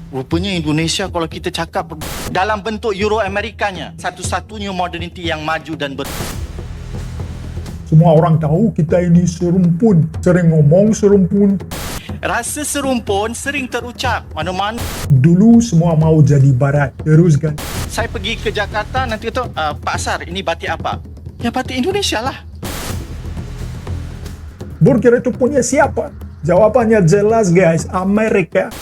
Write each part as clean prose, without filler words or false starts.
Rupanya Indonesia kalau kita cakap dalam bentuk Euro-Amerikanya, satu-satunya modernity yang maju dan Semua orang tahu kita ini serumpun, sering ngomong serumpun. rasa serumpun sering terucap. Mana-mana Dulu semua mau jadi barat, teruskan. saya pergi ke Jakarta, nanti kata, Pak Asar, ini batik apa? Ya batik Indonesia lah. Burger itu punya siapa? Jawabannya jelas guys, Amerika.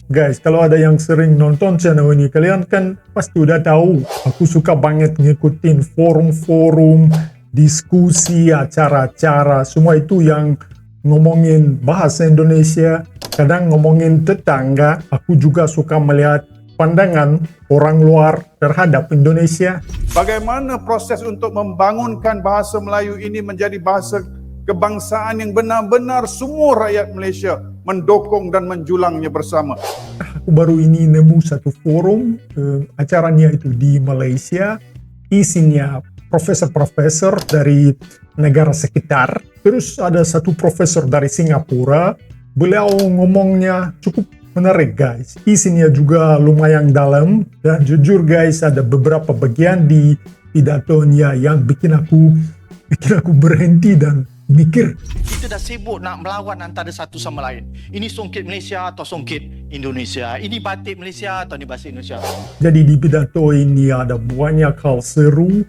Guys, kalau ada yang sering nonton channel ini, kalian kan pasti udah tahu. Aku suka banget ngikutin forum-forum, diskusi, acara-acara, semua itu yang ngomongin bahasa Indonesia, kadang ngomongin tetangga. Aku juga suka melihat pandangan orang luar terhadap Indonesia. Bagaimana proses untuk membangunkan bahasa Melayu ini menjadi bahasa kebangsaan yang benar-benar semua rakyat Malaysia mendukung dan menjulangnya bersama. Aku baru ini nemu satu forum, acaranya itu di Malaysia, isinya profesor-profesor dari negara sekitar. Terus ada satu profesor dari Singapura, beliau ngomongnya cukup menarik guys. Isinya juga lumayan dalam, dan jujur guys ada beberapa bagian di pidatonya yang bikin aku berhenti dan mikir. Kita dah sibuk nak melawan antara satu sama lain. Ini songkit Malaysia atau songkit Indonesia. Ini batik Malaysia atau ini bahasa Indonesia. Jadi di pidato ini ada banyak hal seru,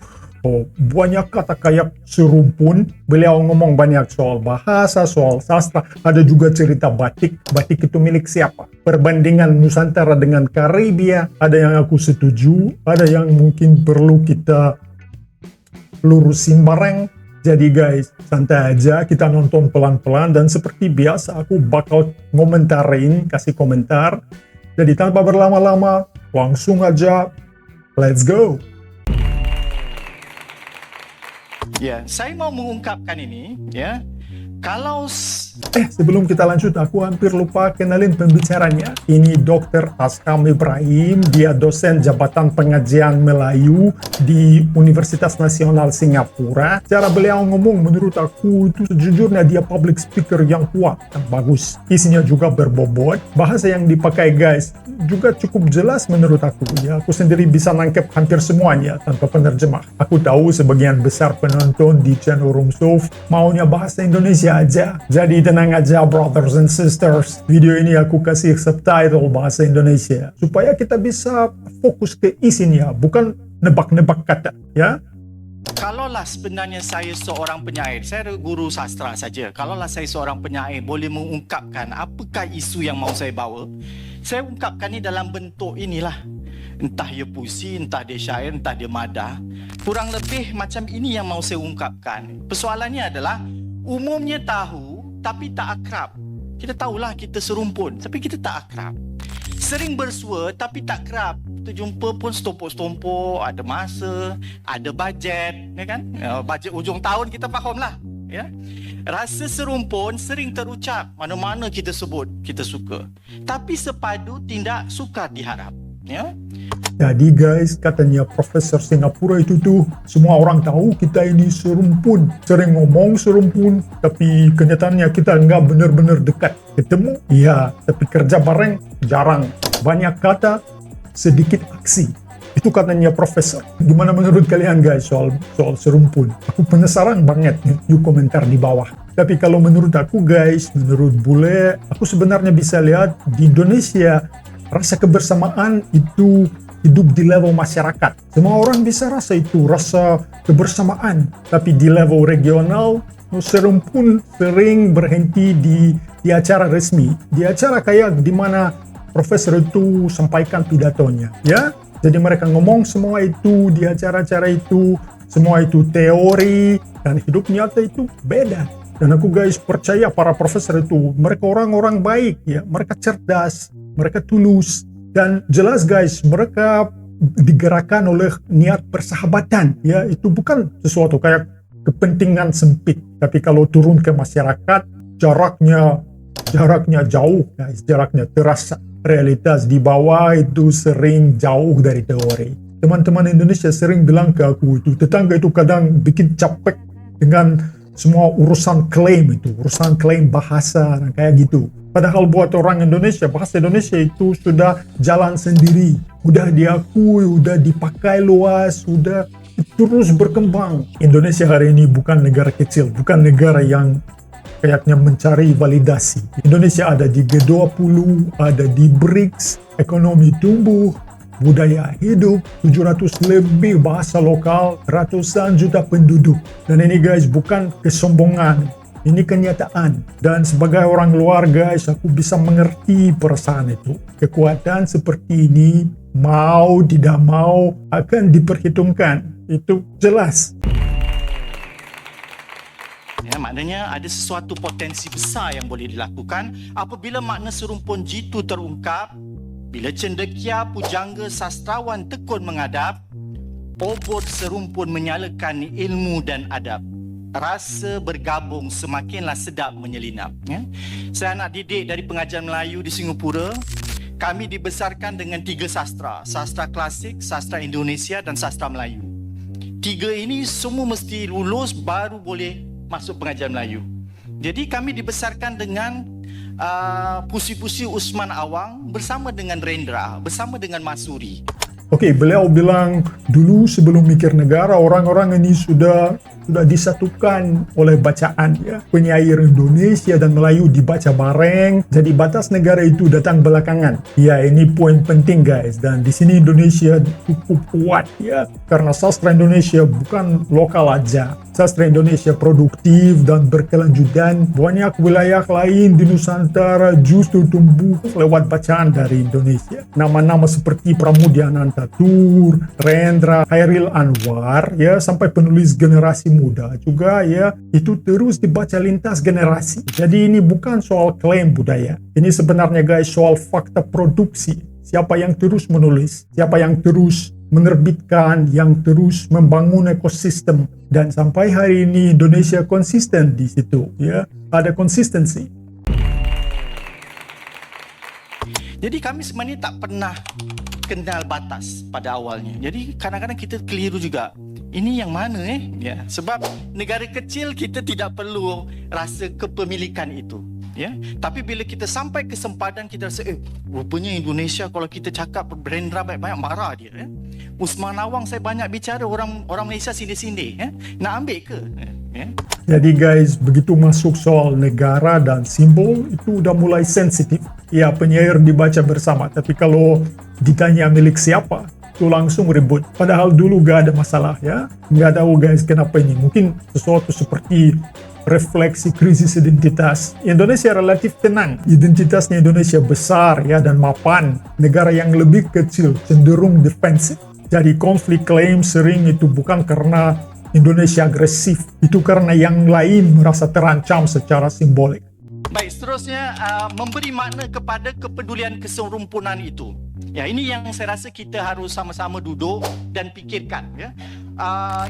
banyak kata kayak serumpun. Beliau ngomong banyak soal bahasa, soal sastra. Ada juga cerita batik. Batik itu milik siapa? Perbandingan Nusantara dengan Karibia. Ada yang aku setuju, ada yang mungkin perlu kita lurusin bareng. Jadi guys, santai aja, kita nonton pelan-pelan, dan seperti biasa aku bakal ngomentarin, kasih komentar. Jadi tanpa berlama-lama, langsung aja, let's go! Ya, saya mau mengungkapkan ini, ya. Kalau Sebelum kita lanjut, aku hampir lupa kenalin pembicaranya. Ini Dr. Askam Ibrahim, dia dosen Jabatan Pengajian Melayu di Universitas Nasional Singapura. Cara beliau ngomong menurut aku itu sejujurnya dia public speaker yang kuat dan bagus. Isinya juga berbobot. Bahasa yang dipakai guys juga cukup jelas menurut aku. Ya, aku sendiri bisa nangkep hampir semuanya tanpa penerjemah. Aku tahu sebagian besar penonton di channel Room Soft maunya bahasa Indonesia aja. Jadi tenang aja brothers and sisters. Video ini aku kasih subtitle bahasa Indonesia supaya kita bisa fokus ke isinya, bukan nebak-nebak kata, ya. kalaulah sebenarnya saya seorang penyair, saya guru sastra saja. Kalaulah saya seorang penyair boleh mengungkapkan apakah isu yang mau saya bawa, saya ungkapkan ni dalam bentuk inilah. Entah dia puisi, entah dia syair, entah dia madah. Kurang lebih macam ini yang mau saya ungkapkan. Persoalannya adalah umumnya tahu tapi tak akrab. Kita tahulah kita serumpun tapi kita tak akrab. Sering bersua tapi tak akrab. Kita jumpa pun setumpuk-setumpuk, ada masa, ada bajet, ya kan? Bajet ujung tahun kita fahamlah, ya. Rasa serumpun sering terucap, mana-mana kita sebut kita suka. Tapi sepadu tindak sukar diharap, ya. Jadi guys, katanya Profesor Singapura itu tuh, semua orang tahu kita ini serumpun. Sering ngomong serumpun, tapi kenyataannya kita nggak benar-benar dekat. Ketemu, iya, tapi kerja bareng, jarang. Banyak kata, sedikit aksi. Itu katanya Profesor. Gimana menurut kalian guys soal serumpun? Aku penasaran banget, yuk komentar di bawah. Tapi kalau menurut aku guys, menurut bule, aku sebenarnya bisa lihat di Indonesia, rasa kebersamaan itu hidup di level masyarakat. Semua orang bisa rasa itu, rasa kebersamaan. Tapi di level regional, serumpun sering berhenti di acara resmi. Di acara kayak di mana profesor itu sampaikan pidatonya. Ya, jadi mereka ngomong semua itu di acara-acara itu, semua itu teori, dan hidup nyata itu beda. Dan aku guys percaya para profesor itu, mereka orang-orang baik, ya, mereka cerdas, mereka tulus, dan jelas guys mereka digerakkan oleh niat persahabatan, ya. Itu bukan sesuatu kayak kepentingan sempit, tapi kalau turun ke masyarakat jaraknya jauh guys, jaraknya terasa. Realitas di bawah itu sering jauh dari teori. Teman-teman Indonesia sering bilang ke aku itu, tetangga itu kadang bikin capek dengan semua urusan klaim itu, urusan klaim bahasa dan kayak gitu. Padahal buat orang Indonesia, bahasa Indonesia itu sudah jalan sendiri, udah diakui, udah dipakai luas, sudah terus berkembang. Indonesia hari ini bukan negara kecil, bukan negara yang kayaknya mencari validasi. Indonesia ada di G20, ada di BRICS, ekonomi tumbuh, budaya hidup, 700 lebih bahasa lokal, ratusan juta penduduk. Dan ini guys bukan kesombongan, ini kenyataan. Dan sebagai orang luar guys, aku bisa mengerti perasaan itu. Kekuatan seperti ini, mau tidak mau, akan diperhitungkan. Itu jelas. Ya, maknanya ada sesuatu potensi besar yang boleh dilakukan apabila makna serumpun jitu terungkap, bila cendekia pujangga sastrawan tekun mengadap, obor serumpun menyalakan ilmu dan adab. Rasa bergabung semakinlah sedap menyelinap. Ya. Saya anak didik dari pengajian Melayu di Singapura. Kami dibesarkan dengan 3 sastra. Sastra klasik, sastra Indonesia dan sastra Melayu. 3 ini semua mesti lulus baru boleh masuk pengajian Melayu. Jadi kami dibesarkan dengan puisi-puisi Usman Awang bersama dengan Rendra, bersama dengan Masuri. Oke, beliau bilang dulu sebelum mikir negara, orang-orang ini sudah disatukan oleh bacaan ya. Penyair Indonesia dan Melayu dibaca bareng, jadi batas negara itu datang belakangan. Ya, ini poin penting guys. Dan di sini Indonesia cukup kuat ya, karena sastra Indonesia bukan lokal aja. Sastra Indonesia produktif dan berkelanjutan. Banyak wilayah lain di Nusantara justru tumbuh lewat bacaan dari Indonesia. Nama-nama seperti Pramudia Anantatur, Rendra, Hairil Anwar ya, sampai penulis generasi muda juga ya, itu terus dibaca lintas generasi. Jadi ini bukan soal klaim budaya. Ini sebenarnya guys soal fakta produksi. Siapa yang terus menulis, siapa yang terus menerbitkan, yang terus membangun ekosistem. Dan sampai hari ini Indonesia konsisten di situ ya. Ada konsistensi. Jadi kami sebenarnya tak pernah kenal batas pada awalnya. Jadi kadang-kadang kita keliru juga. Ini yang mana ya? Sebab negara kecil kita tidak perlu rasa kepemilikan itu. Ya, tapi bila kita sampai ke sempadan kita rasa rupanya Indonesia kalau kita cakap Rendra banyak marah dia ya. Usman Awang saya banyak bicara orang Malaysia sindir-sindir ya. Nak ambil ke? Ya. Jadi guys, begitu masuk soal negara dan simbol itu udah mulai sensitif. Ya, penyair dibaca bersama, tapi kalau ditanya milik siapa, itu langsung ribut. Padahal dulu gak ada masalah ya. Nggak tahu guys kenapa ini. Mungkin sesuatu seperti refleksi krisis identitas. Indonesia relatif tenang. Identitasnya Indonesia besar ya dan mapan. Negara yang lebih kecil cenderung defensif. Jadi konflik klaim sering itu bukan karena Indonesia agresif. Itu karena yang lain merasa terancam secara simbolik. Baik, seterusnya memberi makna kepada kepedulian keserumpunan itu. Ya, ini yang saya rasa kita harus sama-sama duduk dan fikirkan ya.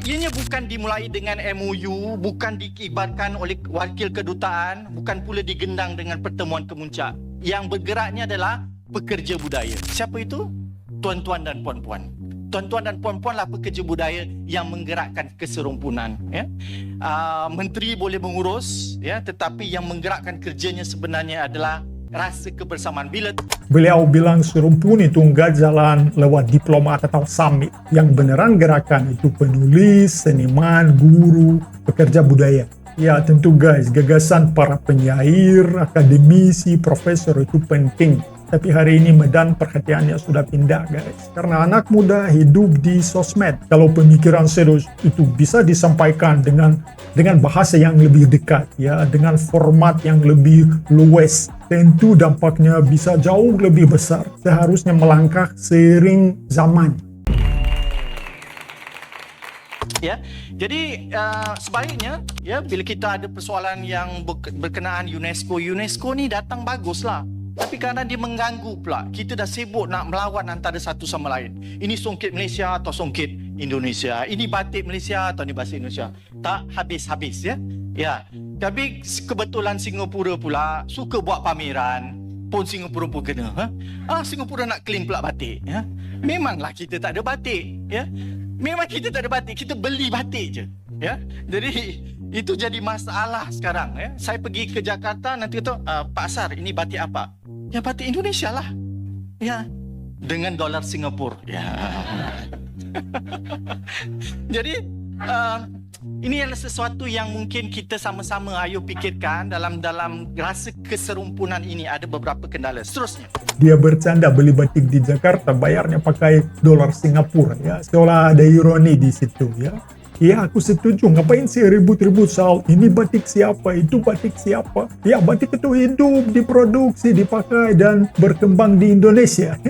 Ianya bukan dimulai dengan MOU, bukan dikibarkan oleh wakil kedutaan, bukan pula digendang dengan pertemuan kemuncak. Yang bergeraknya adalah pekerja budaya. Siapa itu? Tuan-tuan dan puan-puan. Tuan-tuan dan puan-puanlah pekerja budaya yang menggerakkan keserumpunan ya. Menteri boleh mengurus ya, tetapi yang menggerakkan kerjanya sebenarnya adalah rasa kebersamaan. Beliau bilang serumpun itu enggak jalan lewat diplomat atau summit. Yang beneran gerakan itu penulis, seniman, guru, pekerja budaya. Ya tentu guys, gagasan para penyair, akademisi, profesor itu penting. Tapi hari ini medan perhatiannya sudah pindah guys. Karena anak muda hidup di sosmed. Kalau pemikiran serius itu bisa disampaikan dengan bahasa yang lebih dekat ya, dengan format yang lebih luas, tentu dampaknya bisa jauh lebih besar. Seharusnya melangkah seiring zaman. Ya, jadi sebaliknya ya, bila kita ada persoalan yang berkenaan UNESCO ni datang baguslah. Tapi kerana dia mengganggu pula, kita dah sibuk nak melawan antara satu sama lain. Ini songkit Malaysia atau songkit Indonesia. Ini batik Malaysia atau ini batik Indonesia. Tak habis-habis ya. Ya, tapi kebetulan Singapura pula suka buat pameran. Pun Singapura pun kena. Singapura nak claim pula batik. Ya. Memanglah kita tak ada batik. Ya. Memang kita tak ada batik. Kita beli batik je. Ya. Jadi Itu jadi masalah sekarang ya. Saya pergi ke Jakarta nanti kata, Pak Asar, ini batik apa? Ya batik Indonesia lah. Ya, dengan dolar Singapura. Ya. Jadi ini adalah sesuatu yang mungkin kita sama-sama ayo pikirkan dalam rasa keserumpunan ini ada beberapa kendala. Seterusnya. Dia bercanda beli batik di Jakarta, bayarnya pakai dolar Singapura ya. Seolah ada ironi di situ ya. Ya, aku setuju. Ngapain sih ribut-ribut soal ini batik siapa, itu batik siapa? Ya, batik itu hidup, diproduksi, dipakai, dan berkembang di Indonesia.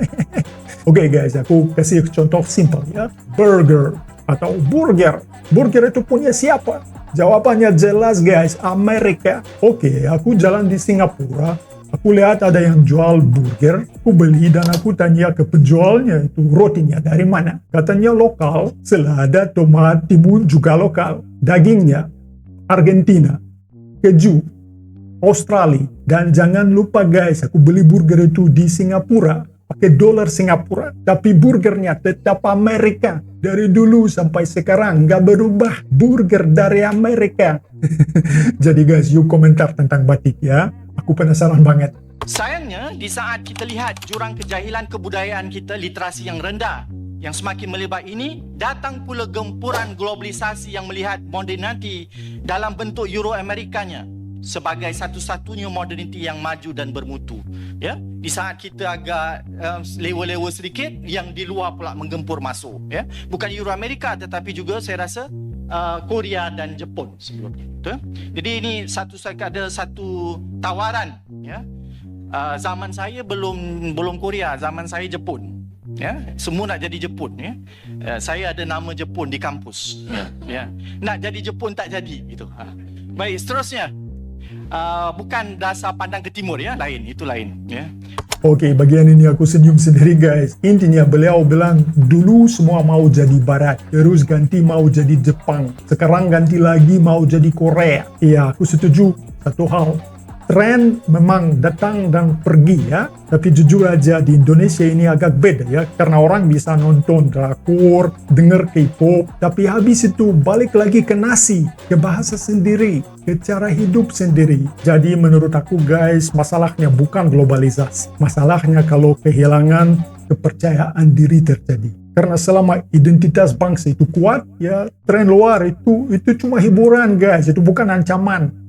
Oke guys, aku kasih contoh simpel ya. Burger atau burger. Burger itu punya siapa? Jawabannya jelas guys, Amerika. Oke, aku jalan di Singapura. Aku lihat ada yang jual burger, aku beli dan aku tanya ke penjualnya itu rotinya dari mana. Katanya lokal, selada, tomat, timun juga lokal. Dagingnya Argentina, keju Australia. Dan jangan lupa guys, aku beli burger itu di Singapura, pakai dolar Singapura. Tapi burgernya tetap Amerika. Dari dulu sampai sekarang nggak berubah, burger dari Amerika. Jadi guys, yuk komentar tentang batik ya. Aku penasaran banget. Sayangnya, di saat kita lihat jurang kejahilan kebudayaan kita, literasi yang rendah, yang semakin melebar ini, datang pula gempuran globalisasi yang melihat moderniti dalam bentuk Euro-Amerikanya sebagai satu-satunya moderniti yang maju dan bermutu. Ya, di saat kita agak lewa-lewa sedikit, yang di luar pula menggempur masuk. Ya, bukan Euro-Amerika, tetapi juga saya rasa Korea dan Jepun sebelumnya. Betul? Jadi ini ada satu tawaran. Ya, zaman saya belum Korea, zaman saya Jepun. Ya, semua nak jadi Jepun. Ya, saya ada nama Jepun di kampus. Ya, nak jadi Jepun tak jadi. Gitu. Baik, seterusnya. Bukan dasar pandang ke timur ya, itu lain ya. Oke, bagian ini aku senyum sendiri guys. Intinya beliau bilang dulu semua mau jadi barat, terus ganti mau jadi Jepang, sekarang ganti lagi mau jadi Korea. Iya, aku setuju satu hal. Tren memang datang dan pergi ya, tapi jujur aja di Indonesia ini agak beda ya, karena orang bisa nonton drakor, denger K-pop, tapi habis itu balik lagi ke nasi, ke bahasa sendiri, ke cara hidup sendiri. Jadi menurut aku guys, masalahnya bukan globalisasi, masalahnya kalau kehilangan kepercayaan diri terjadi. Karena selama identitas bangsa itu kuat, ya tren luar itu cuma hiburan guys, itu bukan ancaman.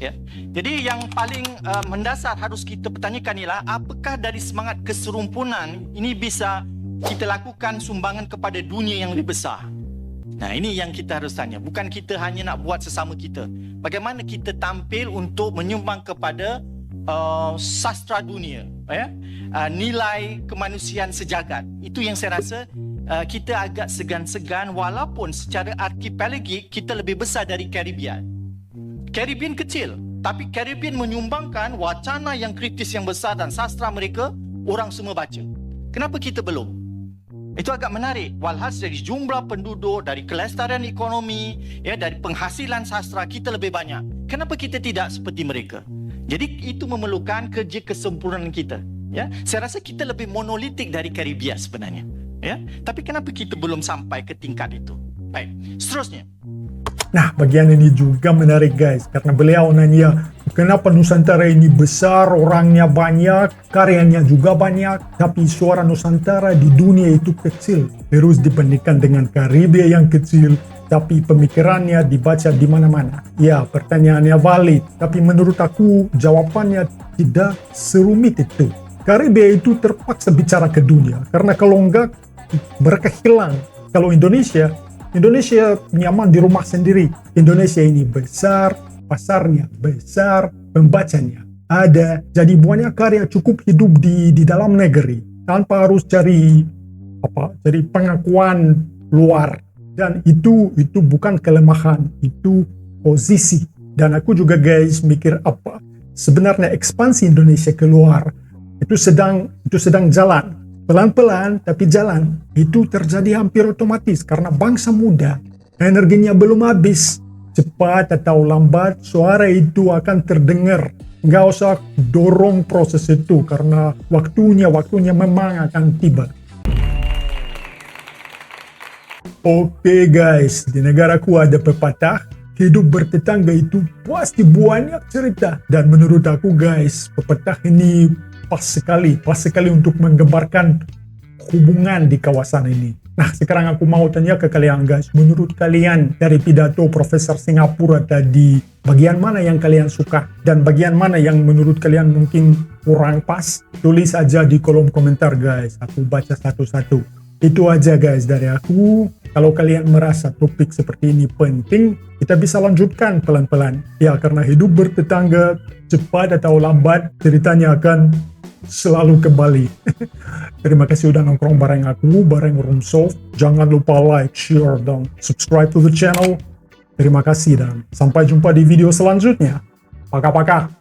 Ya. Jadi yang paling mendasar harus kita pertanyakan ialah apakah dari semangat keserumpunan ini bisa kita lakukan sumbangan kepada dunia yang lebih besar. Nah, ini yang kita harus tanya. Bukan kita hanya nak buat sesama kita. Bagaimana kita tampil untuk menyumbang kepada sastra dunia, ya? Nilai kemanusiaan sejagat. Itu yang saya rasa kita agak segan-segan walaupun secara archipelagik kita lebih besar dari Caribbean. Caribbean kecil, tapi Caribbean menyumbangkan wacana yang kritis yang besar dan sastra mereka orang semua baca. Kenapa kita belum? Itu agak menarik. Walhasil dari jumlah penduduk, dari kelestarian ekonomi, ya, dari penghasilan sastra kita lebih banyak. Kenapa kita tidak seperti mereka? Jadi itu memerlukan kerja kesempurnaan kita. Ya, saya rasa kita lebih monolitik dari Caribbean sebenarnya. Ya, tapi kenapa kita belum sampai ke tingkat itu? Baik, seterusnya. Nah, bagian ini juga menarik guys, karena beliau nanya, kenapa Nusantara ini besar, orangnya banyak, karyanya juga banyak, tapi suara Nusantara di dunia itu kecil. Terus dibandingkan dengan Karibia yang kecil, tapi pemikirannya dibaca di mana-mana. Ya, pertanyaannya valid, tapi menurut aku jawabannya tidak serumit itu. Karibia itu terpaksa bicara ke dunia, karena kalau enggak, mereka hilang. Kalau Indonesia nyaman di rumah sendiri. Indonesia ini besar, pasarnya besar, pembacanya ada. Jadi banyak karya cukup hidup di dalam negeri tanpa harus cari pengakuan luar. Dan itu bukan kelemahan, itu posisi. Dan aku juga guys mikir sebenarnya ekspansi Indonesia keluar itu sedang jalan. Pelan-pelan tapi jalan. Itu terjadi hampir otomatis karena bangsa muda energinya belum habis. Cepat atau lambat suara itu akan terdengar. Nggak usah dorong proses itu karena waktunya memang akan tiba. Oke guys, di negaraku ada pepatah, hidup bertetangga itu pasti banyak cerita. Dan menurut aku guys, pepatah ini pas sekali untuk menggambarkan hubungan di kawasan ini. Nah, sekarang aku mau tanya ke kalian guys, menurut kalian dari pidato Profesor Singapura tadi, bagian mana yang kalian suka? Dan bagian mana yang menurut kalian mungkin kurang pas? Tulis aja di kolom komentar guys, aku baca satu-satu. Itu aja guys dari aku. Kalau kalian merasa topik seperti ini penting, kita bisa lanjutkan pelan-pelan. Ya, karena hidup bertetangga, cepat atau lambat, ceritanya akan selalu kembali. Terima kasih udah nongkrong bareng aku, bareng Roomsolve. Jangan lupa like, share, dan subscribe to the channel. Terima kasih dan sampai jumpa di video selanjutnya. Paka-paka.